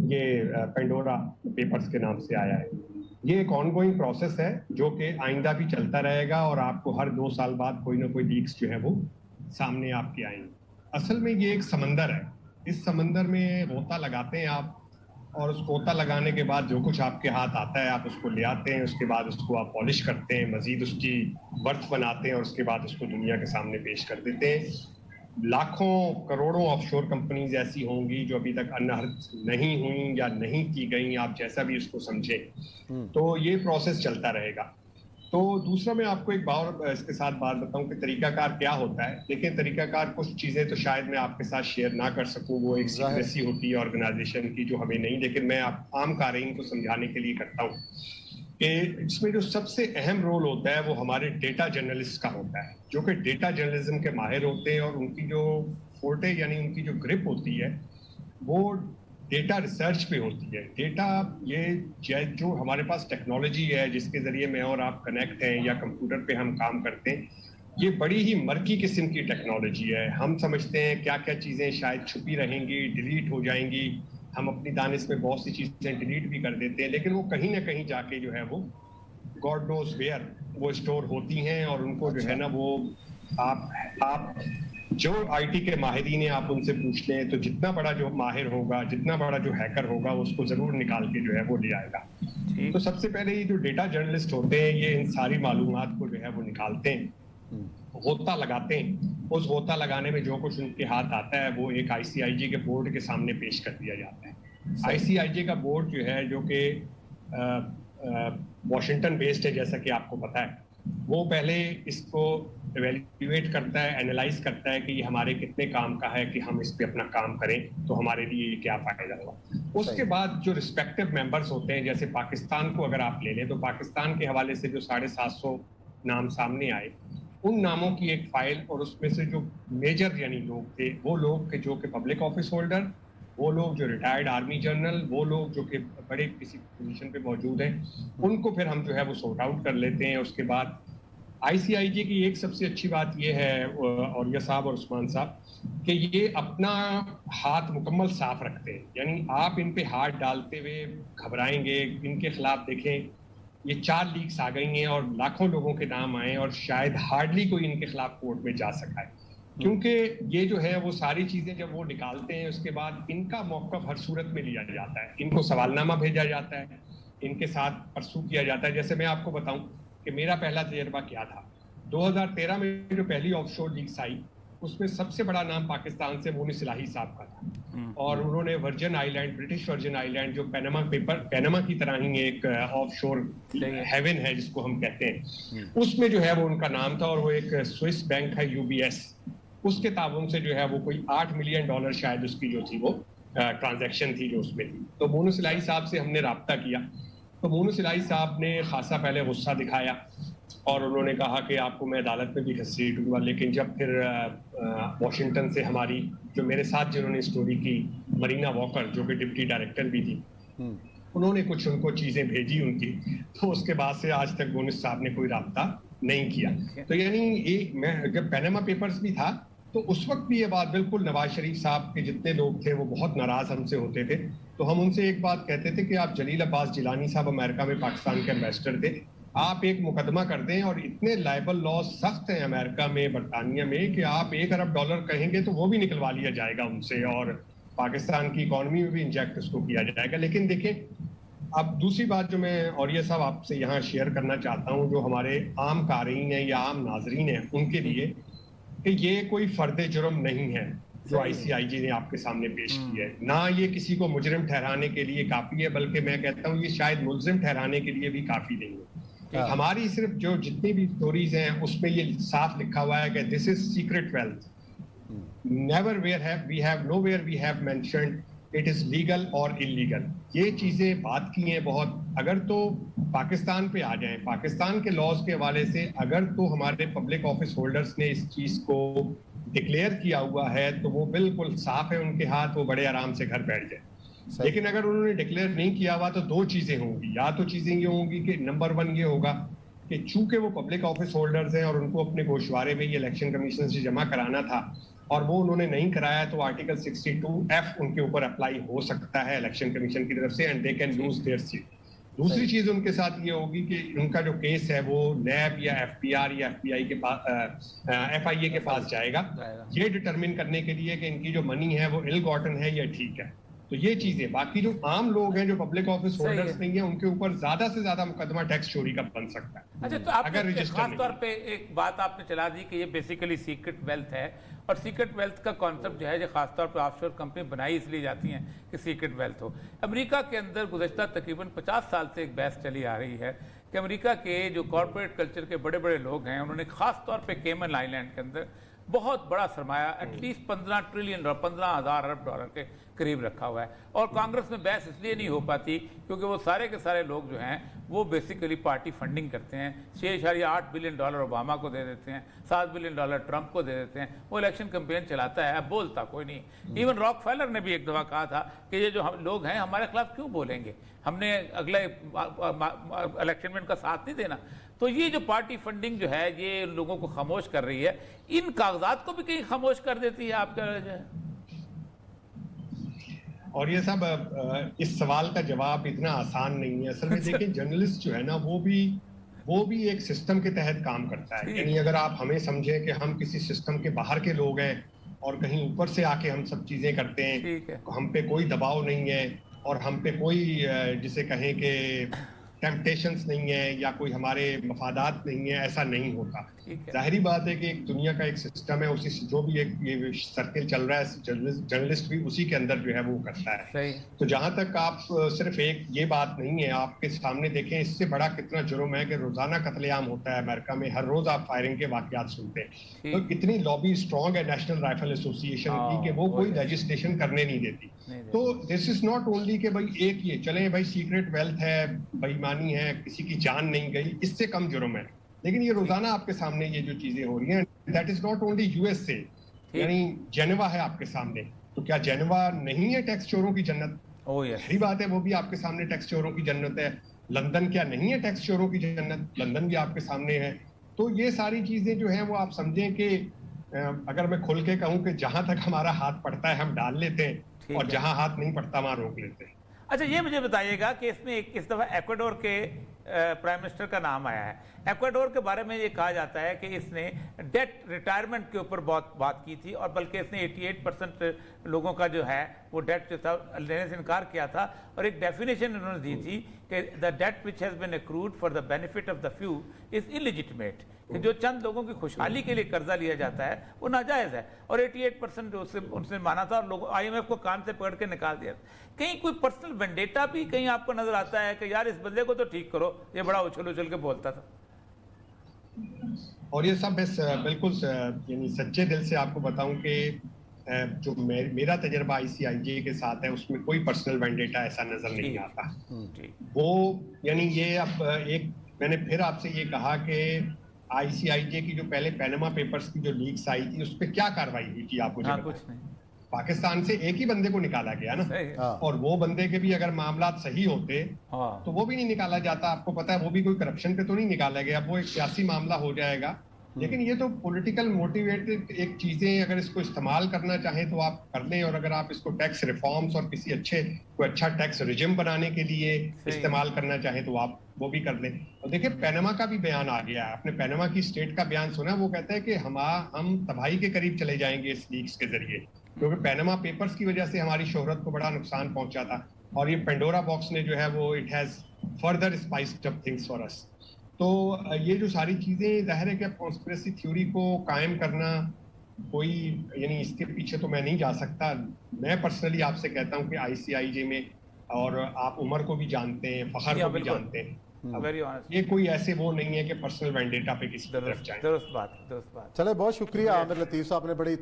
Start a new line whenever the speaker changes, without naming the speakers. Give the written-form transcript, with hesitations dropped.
ये Pandora papers के नाम से आया है। ये एक ऑनगोइंग प्रोसेस है जो कि आइंदा भी चलता रहेगा और आपको हर 2 साल बाद कोई ना कोई लीक्स जो है वो सामने आपके आएंगे। असल में ये एक समंदर है, इस समंदर में गोता लगाते हैं आप, और उस गोता लगाने के बाद जो कुछ आपके हाथ आता है आप उसको ले आते हैं, उसके बाद उसको आप पॉलिश करते हैं, मजीद उसकी वर्थ बनाते हैं और उसके बाद उसको दुनिया के सामने पेश कर देते हैं। लाखों करोड़ों ऑफशोर कंपनीज ऐसी होंगी जो अभी तक अनहर्थ नहीं हुई या नहीं की गई, आप जैसा भी उसको समझें। तो ये प्रोसेस चलता रहेगा। तो दूसरा मैं आपको एक बार इसके साथ बात बताऊं कि तरीकाकार क्या होता है। देखिए, तरीकाकार कुछ चीजें तो शायद मैं आपके साथ शेयर ना कर सकूं, वो एक सीक्रेसी होती है ऑर्गेनाइजेशन की जो हमें नहीं, लेकिन मैं आम कारीन को समझाने के लिए करता हूं कि इसमें जो सबसे अहम रोल होता है वो हमारे डेटा जर्नलिस्ट का होता है, जो कि डेटा जर्नलिज्म के माहिर होते हैं और उनकी जो फोर्टे यानी उनकी जो ग्रिप होती है वो डेटा रिसर्च पे होती है। डेटा ये जो हमारे पास टेक्नोलॉजी है जिसके जरिए मैं और आप कनेक्ट हैं या कंप्यूटर पे हम काम करते हैं, ये बड़ी ही मर्की किस्म की टेक्नोलॉजी है। हम समझते हैं क्या क्या चीज़ें शायद छुपी रहेंगी, डिलीट हो जाएंगी, हम अपनी दानिश में बहुत सी चीज़ें डिलीट भी कर देते हैं, लेकिन वो कहीं ना कहीं जाके जो है वो गॉड नोज वेयर वो स्टोर होती हैं और उनको जो है ना वो आप जो आईटी के माहिरीन हैं आप उनसे पूछ लें तो जितना बड़ा जो माहिर होगा, जितना बड़ा जो हैकर होगा उसको जरूर निकाल के जो है वो ले आएगा। तो सबसे पहले ये जो डेटा जर्नलिस्ट होते हैं ये इन सारी मालूमात को जो है वो निकालते हैं, गोता लगाते हैं। उस गोता लगाने में जो कुछ उनके हाथ आता है वो एक आईसीआईजे के बोर्ड के सामने पेश कर दिया जाता है। आईसीआईजे का बोर्ड जो है, जो कि वॉशिंगटन बेस्ड है जैसा कि आपको पता है, वो पहले इसको एवेल्युएट करता है, एनालाइज करता है कि ये हमारे कितने काम का है कि हम इस पे अपना काम करें तो हमारे लिए ये क्या फायदा होगा। उसके बाद जो रिस्पेक्टिव मेंबर्स होते हैं, जैसे पाकिस्तान को अगर आप ले लें तो पाकिस्तान के हवाले से जो 750 नाम सामने आए, उन नामों की एक फाइल, और उसमें से जो मेजर यानी लोग थे वो लोग के जो कि पब्लिक ऑफिस होल्डर, वो लोग जो रिटायर्ड आर्मी जनरल, वो लोग जो कि बड़े किसी पोजीशन पे मौजूद हैं, उनको फिर हम जो है वो सॉर्ट आउट कर लेते हैं। उसके बाद आईसीआईजे की एक सबसे अच्छी बात ये है, औरिया साहब और उस्मान साहब, कि ये अपना हाथ मुकम्मल साफ रखते हैं। यानी आप इन पे हाथ डालते हुए घबराएंगे, इनके खिलाफ देखें ये 4 लीक्स आ गई हैं और लाखों लोगों के नाम आए और शायद हार्डली कोई इनके खिलाफ कोर्ट में जा सका है, क्योंकि ये जो है वो सारी चीजें जब वो निकालते हैं उसके बाद इनका मौक़िफ़ हर सूरत में लिया जाता है, इनको सवालनामा भेजा जाता है, इनके साथ परसू किया जाता है। जैसे मैं आपको बताऊं कि मेरा पहला तजर्बा क्या था। 2013 में जो पहली ऑफशोर लीक्स आई उसमें सबसे बड़ा नाम पाकिस्तान से मोनिस इलाही साहब का था, और उन्होंने virgin island, British virgin island, जो पैनामा की तरह ही एक ऑफशोर हेवन है जिसको हम कहते हैं, उसमें जो है वो उनका नाम था, और वो एक स्विस बैंक है यूबीएस, उसके ताबन से जो है वो कोई $8 मिलियन शायद उसकी जो थी वो ट्रांजैक्शन थी जो उसमें थी। तो मोनिस इलाही साहब से हमने राब्ता किया, तो मोनिस इलाही साहब ने खासा पहले गुस्सा दिखाया और उन्होंने कहा कि आपको मैं अदालत में भी घसीटूंगा। लेकिन जब फिर वॉशिंगटन से हमारी जो मेरे साथ जिन्होंने स्टोरी की, मरीना वॉकर जो कि डिप्टी डायरेक्टर भी थी, उन्होंने कुछ उनको चीज़ें भेजी उनकी, तो उसके बाद से आज तक मोनिस साहब ने कोई राब्ता नहीं किया। तो यानी मैं जब पैनामा पेपर्स भी था तो उस वक्त भी ये बात बिल्कुल, नवाज शरीफ साहब के जितने लोग थे वो बहुत नाराज हमसे होते थे, तो हम उनसे एक बात कहते थे कि आप जलील अब्बास जिलानी साहब अमेरिका में पाकिस्तान के एम्बेसडर थे, आप एक मुकदमा कर दें, और इतने लाइबल लॉज सख्त हैं अमेरिका में, बरतानिया में, कि आप $1 अरब कहेंगे तो वो भी निकलवा लिया जाएगा उनसे और पाकिस्तान की इकॉनमी में भी इंजेक्ट उसको किया जाएगा। लेकिन देखें, अब दूसरी बात जो मैं औरिया साहब आपसे यहाँ शेयर करना चाहता हूँ, जो हमारे आम कारीन हैं या आम नाजरीन हैं उनके लिए, कि ये कोई फर्द जुर्म नहीं है जो आईसीआईजे ने आपके सामने पेश की है, ना ये किसी को मुजरिम ठहराने के लिए काफी है, बल्कि मैं कहता हूँ ये शायद मुलजिम ठहराने के लिए भी काफी नहीं है। हमारी सिर्फ जो जितनी भी स्टोरीज हैं उसमें ये साफ लिखा हुआ है कि this is secret wealth, never we have nowhere we have mentioned it is legal और इलीगल। ये चीजें बात की हैं बहुत। अगर तो पाकिस्तान पे आ जाएं, पाकिस्तान के लॉज के हवाले से, अगर तो हमारे पब्लिक ऑफिस होल्डर्स ने इस चीज को डिक्लेयर किया हुआ है तो वो बिल्कुल साफ है उनके हाथ, वो बड़े आराम से घर बैठ जाए। लेकिन अगर उन्होंने डिक्लेयर नहीं किया हुआ तो 2 चीजें होंगी, या तो चीजें ये होंगी कि नंबर 1 ये होगा कि चूंकि वो पब्लिक ऑफिस होल्डर्स हैं और उनको अपने गोशवारे में ये इलेक्शन कमीशन से जमा कराना था, और वो उन्होंने नहीं कराया, तो आर्टिकल 62F उनके ऊपर अप्लाई हो सकता है इलेक्शन कमीशन की तरफ से, and they can lose their seat. दूसरी चीज उनके साथ ये होगी कि उनका जो केस है वो नैब या एफपीआर या एफबीआई के पास, एफआईए के पास जाएगा, ये डिटरमिन करने के लिए कि इनकी जो मनी है वो इल गॉटन है या ठीक है। तो ये चीजें, बाकी जो आम लोग हैं जो पब्लिक ऑफिस होल्डर्स नहीं है, उनके ऊपर ज्यादा से ज्यादा मुकदमा टैक्स चोरी का बन सकता है।
अच्छा, तो आपने खास तौर पे एक बात आपने चला दी कि ये बेसिकली सीक्रेट वेल्थ है, और सीक्रेट वेल्थ का कॉन्सेप्ट जो है जो खासतौर पर ऑफशोर कंपनी बनाई इसलिए जाती हैं कि सीक्रेट वेल्थ हो। अमेरिका के अंदर गुज़श्ता तकरीबन 50 साल से एक बहस चली आ रही है कि अमेरिका के जो कॉरपोरेट कल्चर के बड़े बड़े लोग हैं उन्होंने खास तौर पे केमन आइलैंड के अंदर बहुत बड़ा सरमाया एटलीस्ट 15 ट्रिलियन 15,000 अरब डॉलर के करीब रखा हुआ है, और कांग्रेस में बहस इसलिए नहीं हो पाती क्योंकि वो सारे के सारे लोग जो हैं वो बेसिकली पार्टी फंडिंग करते हैं। 6.8 बिलियन डॉलर ओबामा को दे देते हैं, 7 बिलियन डॉलर ट्रंप को दे देते हैं, वो इलेक्शन कैंपेन चलाता है, अब बोलता कोई नहीं। इवन रॉकफेलर ने भी एक दफ़ा कहा था कि ये जो हम लोग हैं हमारे खिलाफ क्यों बोलेंगे, हमने अगले इलेक्शन में इनका साथ नहीं देना। तो ये जो पार्टी फंडिंग जो है ये लोगों को खामोश कर रही है, इन कागजात को भी कहीं खामोश कर देती है आपका जो है।
और ये सब इस सवाल का जवाब इतना आसान नहीं है असल में। देखिए, जर्नलिस्ट जो है ना वो भी एक सिस्टम के तहत काम करता है। यानी अगर आप हमें समझें कि हम किसी सिस्टम के बाहर के लोग हैं और कहीं ऊपर से आके हम सब चीजें करते हैं, हम पे कोई दबाव नहीं है और हम पे कोई जिसे कहें कि टेम्पटेशंस नहीं है या कोई हमारे मफादात नहीं है, ऐसा नहीं होता। जाहिरी बात है कि एक दुनिया का एक सिस्टम है, उसी जो भी एक ये सर्किल चल रहा है, जर्नलिस्ट भी उसी के अंदर जो है वो करता है। तो जहां तक आप सिर्फ एक ये बात नहीं है, आपके सामने देखें इससे बड़ा कितना जुर्म है कि रोजाना कत्लेआम होता है अमेरिका में, हर रोज आप फायरिंग के वाकयात सुनते हैं। तो इतनी लॉबी स्ट्रॉन्ग है नेशनल राइफल एसोसिएशन की कि वो कोई लेजिस्लेशन करने नहीं देती। तो दिस इज नॉट ओनली कि भाई एक ये चले भाई सीक्रेट वेल्थ है, बेईमानी है, किसी की जान नहीं गई, इससे कम जुर्म है। लेकिन ये रोजाना आपके सामने ये जो चीजें हो रही हैं, that is not only USA, यानी जेनेवा है आपके सामने। तो क्या जेनेवा नहीं है टैक्स चोरों की जन्नत? सही बात है, वो भी आपके सामने टैक्स चोरों की जन्नत है। लंदन क्या नहीं है टैक्स चोरों की जन्नत? लंदन भी आपके सामने है। तो ये सारी चीजें जो है वो आप समझें कि अगर मैं खुल के कहूँ कि जहां तक हमारा हाथ पड़ता है हम डाल लेते हैं और जहां हाथ नहीं पड़ता वहां रोक लेते हैं।
अच्छा, ये मुझे बताइएगा कि इसमें इस दफ़ा एक्वाडोर के प्राइम मिनिस्टर का नाम आया है। एक्वाडोर के बारे में ये कहा जाता है कि इसने डेट रिटायरमेंट के ऊपर बहुत बात की थी, और बल्कि इसने 88% लोगों का जो है वो डेट जो था लेने से इनकार किया था, और एक डेफिनेशन उन्होंने दी थी कि the debt which has been accrued for the benefit of the few is illegitimate, कि जो चंद लोगों की खुशहाली के लिए कर्जा लिया जाता है वो नाजायज़ है, और 88% उनसे माना था, और लोग IMF को कान से पकड़ के निकाल दिया। कहीं कोई पर्सनल वेंडेटा भी कहीं आपको नजर आता है कि यार इस बंदे को तो ठीक करो, ये बड़ा उछल उछल के बोलता था?
और ये सब बिल्कुल यानी सच्चे दिल से आपको बताऊं कि जो मेरा तजर्बा ICIJ के साथ है उसमें कोई पर्सनल वेंडेटा ऐसा नजर नहीं आता। वो यानी ये अब एक मैंने फिर आपसे ये कहा कि ICIJ की जो पहले पैनामा पेपर्स की जो लीक्स आई थी उस पर क्या कार्रवाई हुई थी? आप मुझे
कुछ नहीं।
पाकिस्तान से एक ही बंदे को निकाला गया ना, और वो बंदे के भी अगर मामला सही होते तो वो भी नहीं निकाला जाता। आपको पता है वो भी कोई करप्शन पे तो नहीं निकाला गया, वो एक सियासी मामला हो जाएगा। लेकिन ये तो पॉलिटिकल मोटिवेटेड एक चीजें, अगर इसको इस्तेमाल करना चाहें तो आप कर लें, और अगर आप इसको टैक्स रिफॉर्म्स और किसी कोई अच्छा टैक्स रिजिम बनाने के लिए इस्तेमाल करना चाहें तो आप वो भी कर लें। और देखिए, पैनामा का भी बयान आ गया है, आपने पैनामा की स्टेट का बयान सुना? वो कहता है कि हम तबाही के करीब चले जाएंगे इस लीक्स के जरिए, क्योंकि पैनामा पेपर्स की वजह से हमारी शोहरत को बड़ा नुकसान पहुंचा था, और ये पेंडोरा बॉक्स ने जो है वो it has further spiced up things for us. तो ये जो सारी चीजें, जाहिर है कि कॉन्स्पिरेसी थ्योरी को कायम करना कोई, यानी इसके पीछे तो मैं नहीं जा सकता। मैं पर्सनली आपसे कहता हूँ कि ICIJ में, और आप उमर को भी जानते हैं, फखर को भी जानते हैं, ये कोई ऐसे वो नहीं है कि पर्सनल वेंडेटा पे किसी तरफ जाए।
दुरुस्त बात।
चले, बहुत शुक्रिया आमिर लतीफ साहब ने बड़ी